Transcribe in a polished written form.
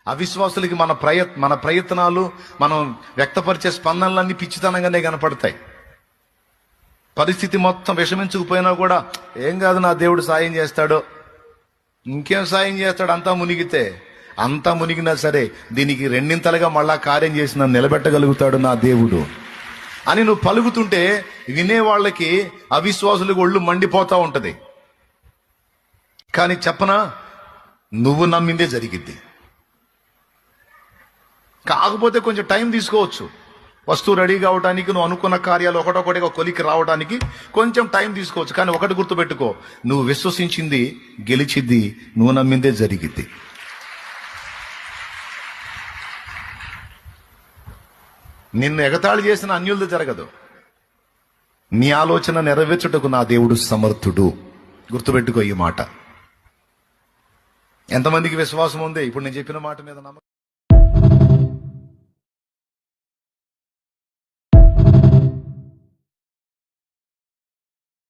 అవిశ్వాసులకి మన ప్రయత్నాలు, మనం వ్యక్తపరిచే స్పందనలన్నీ పిచ్చితనంగానే కనపడతాయి. పరిస్థితి మొత్తం విషమించుకుపోయినా కూడా ఏం కాదు, నా దేవుడు సాయం చేస్తాడు, ఇంకేం సాయం చేస్తాడు, అంతా మునిగినా సరే దీనికి రెండింతలుగా మళ్ళా కార్యం చేసి నన్ను నిలబెట్టగలుగుతాడు నా దేవుడు అని నువ్వు పలుకుతుంటే వినేవాళ్ళకి, అవిశ్వాసులకు ఒళ్ళు మండిపోతా ఉంటది. కానీ చెప్పనా, నువ్వు నమ్మిందే జరిగిద్ది. కాకపోతే కొంచెం టైం తీసుకోవచ్చు. వస్తువు రెడీ కావడానికి, నువ్వు అనుకున్న కార్యాలు ఒకటొకటిగా కొలికి రావడానికి కొంచెం టైం తీసుకోవచ్చు. కానీ ఒకటి గుర్తుపెట్టుకో, నువ్వు విశ్వసించింది గెలిచిద్ది, నువ్వు నమ్మిందే జరిగిద్ది. నిన్ను ఎగతాళి చేసిన అన్యులది జరగదు. నీ ఆలోచన నెరవేర్చుటకు నా దేవుడు సమర్థుడు. గుర్తుపెట్టుకో ఈ మాట. ఎంతమందికి విశ్వాసం ఉంది ఇప్పుడు నేను చెప్పిన మాట మీద? నమ్మకం